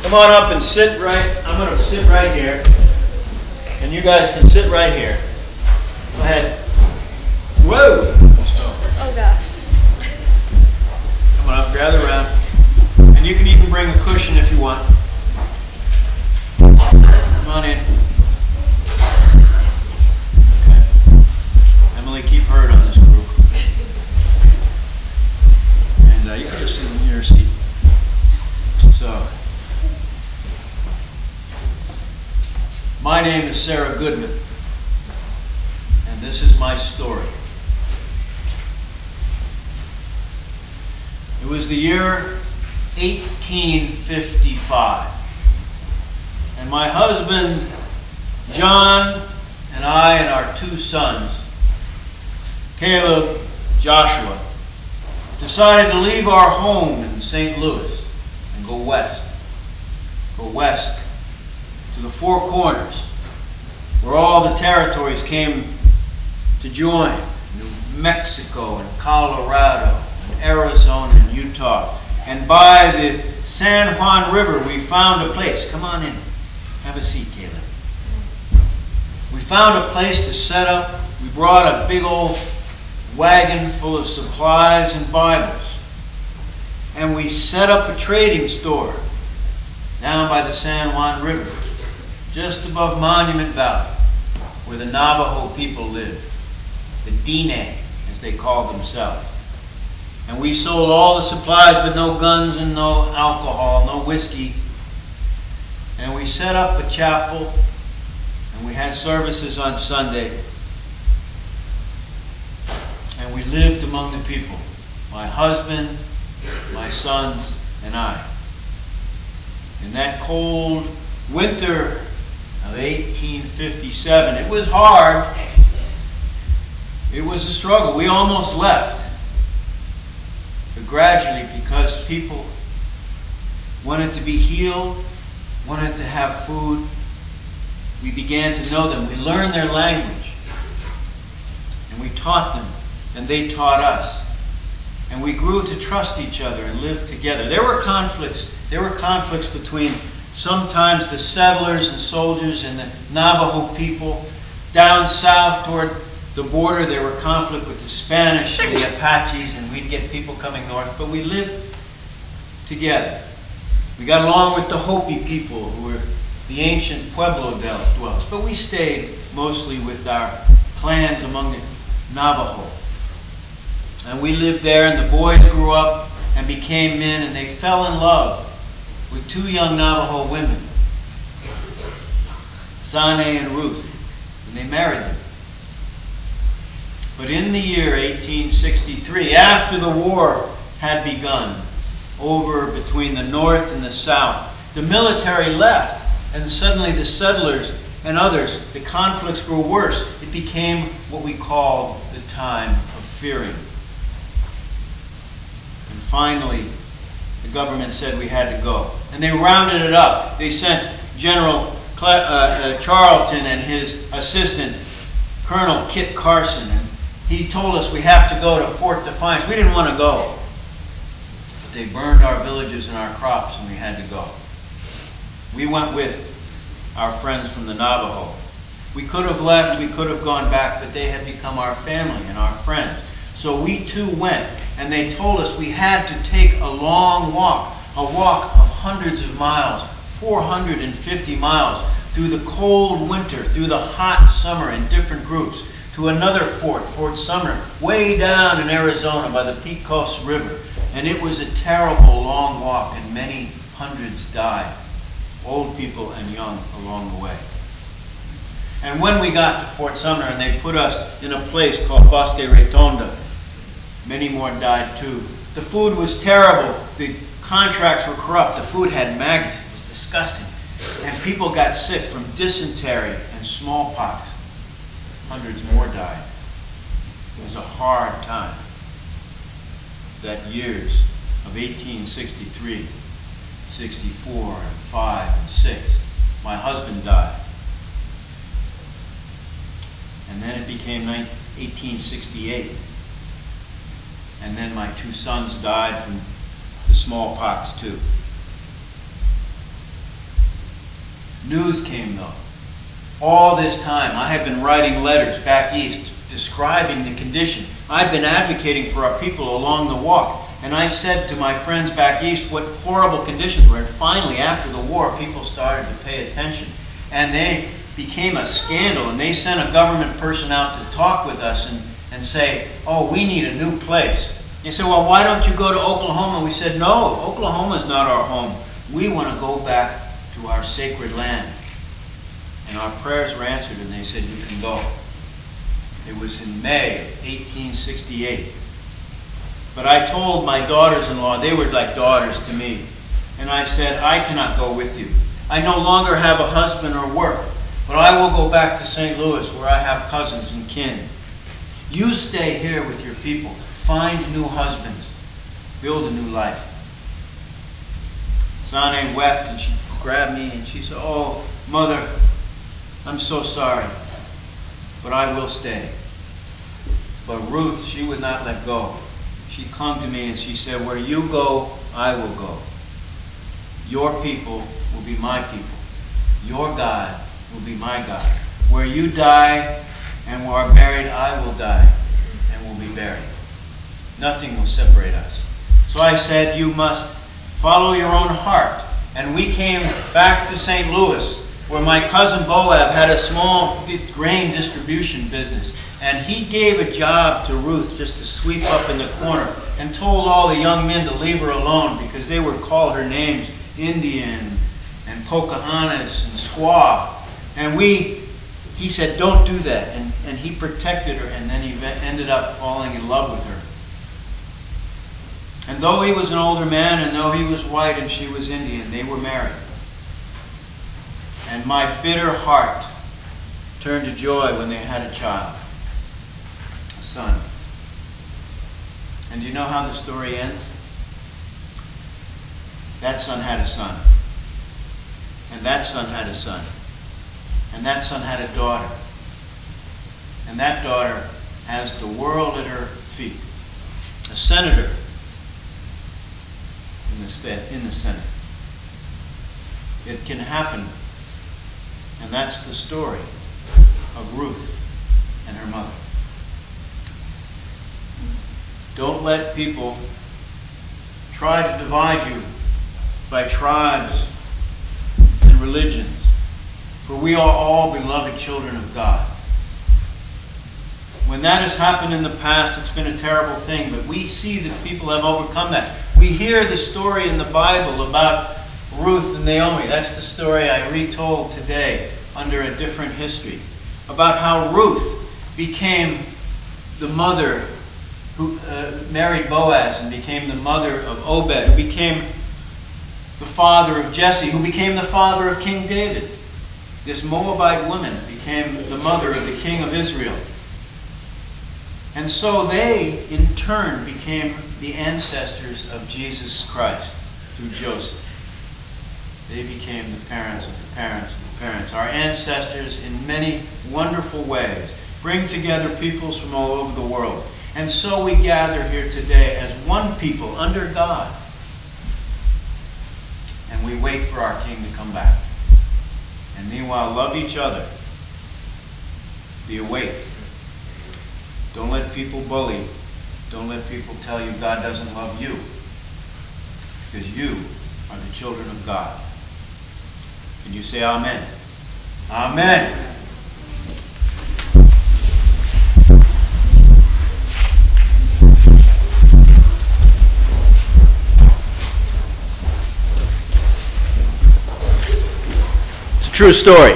Come on up and sit right. I'm going to sit right here. And you guys can sit right here. Go ahead. Whoa! Oh gosh. Come on up, gather around. And you can even bring a cushion if you want. Come on in. Okay. Emily, keep her on this group. And you can just sit in your seat. So, my name is Sarah Goodman, and this is my story. It was the year 1855, and my husband, John, and I and our two sons, Caleb, Joshua, decided to leave our home in St. Louis and go west to the Four Corners, where all the territories came to join: New Mexico and Colorado and Arizona and Utah. And by the San Juan River, we found a place. Come on in. Have a seat, Caleb. We found a place to set up. We brought a big old wagon full of supplies and Bibles. And we set up a trading store down by the San Juan River, just above Monument Valley, where the Navajo people live, the Diné, as they call themselves. And we sold all the supplies, but no guns and no alcohol, no whiskey. And we set up a chapel, and we had services on Sunday. And we lived among the people, my husband, my sons, and I. In that cold winter of 1857, it was hard. It was a struggle. We almost left. But gradually, because people wanted to be healed, wanted to have food, we began to know them. We learned their language. And we taught them, and they taught us. And we grew to trust each other and live together. There were conflicts. There were conflicts between sometimes the settlers and soldiers and the Navajo people. Down south toward the border, there were conflict with the Spanish and the Apaches, and we'd get people coming north. But we lived together. We got along with the Hopi people, who were the ancient Pueblo dwellers. But we stayed mostly with our clans among the Navajo. And we lived there, and the boys grew up and became men, and they fell in love with two young Navajo women, Sane and Ruth, and they married them. But in the year 1863, after the war had begun over between the North and the South, the military left, and suddenly the settlers and others, the conflicts grew worse. It became what we called the time of fearing. And finally, the government said we had to go. And they rounded it up. They sent General Charlton and his assistant, Colonel Kit Carson. And he told us we have to go to Fort Defiance. We didn't want to go. But they burned our villages and our crops, and we had to go. We went with our friends from the Navajo. We could have left, we could have gone back, but they had become our family and our friends. So we too went, and they told us we had to take a long walk, a walk of hundreds of miles, 450 miles, through the cold winter, through the hot summer in different groups, to another fort, Fort Sumner, way down in Arizona by the Pecos River. And it was a terrible long walk, and many hundreds died, old people and young, along the way. And when we got to Fort Sumner and they put us in a place called Bosque Retonda, many more died too. The food was terrible. The contracts were corrupt. The food had maggots. It was disgusting. And people got sick from dysentery and smallpox. Hundreds more died. It was a hard time. That years of 1863, 64, and 5, and 6, my husband died. And then it became 1868. And then my two sons died from the smallpox too. News came, though. All this time, I had been writing letters back east describing the condition. I'd been advocating for our people along the walk. And I said to my friends back east what horrible conditions were. And finally, after the war, people started to pay attention. And they became a scandal. And they sent a government person out to talk with us and say, oh, we need a new place. They said, well, why don't you go to Oklahoma? We said, no, Oklahoma's not our home. We want to go back to our sacred land. And our prayers were answered, and they said, you can go. It was in May of 1868. But I told my daughters-in-law, they were like daughters to me, and I said, I cannot go with you. I no longer have a husband or work, but I will go back to St. Louis where I have cousins and kin. You stay here with your people. Find new husbands. Build a new life. Sane wept, and she grabbed me, and she said, oh, Mother, I'm so sorry, but I will stay. But Ruth, she would not let go. She clung to me and she said, where you go, I will go. Your people will be my people. Your God will be my God. Where you die and are buried, I will die and will be buried. Nothing will separate us. So I said, you must follow your own heart. And we came back to St. Louis, where my cousin Boab had a small grain distribution business. And he gave a job to Ruth just to sweep up in the corner and told all the young men to leave her alone because they would call her names Indian and Pocahontas and Squaw. And he said, don't do that. And he protected her, and then he ended up falling in love with her. And though he was an older man, and though he was white and she was Indian, they were married. And my bitter heart turned to joy when they had a child. Son. And do you know how the story ends? That son had a son. And that son had a son. And that son had a daughter. And that daughter has the world at her feet. A senator in the Senate. It can happen. And that's the story of Ruth and her mother. Don't let people try to divide you by tribes and religions, for we are all beloved children of God. When that has happened in the past, it's been a terrible thing, but we see that people have overcome that. We hear the story in the Bible about Ruth and Naomi. That's the story I retold today under a different history, about how Ruth became the mother who married Boaz and became the mother of Obed, who became the father of Jesse, who became the father of King David. This Moabite woman became the mother of the king of Israel. And so they, in turn, became the ancestors of Jesus Christ through Joseph. They became the parents of the parents of the parents. Our ancestors, in many wonderful ways, bring together peoples from all over the world. And so we gather here today as one people under God. And we wait for our King to come back. And meanwhile, love each other. Be awake. Don't let people bully. Don't let people tell you God doesn't love you. Because you are the children of God. Can you say amen? Amen. True story.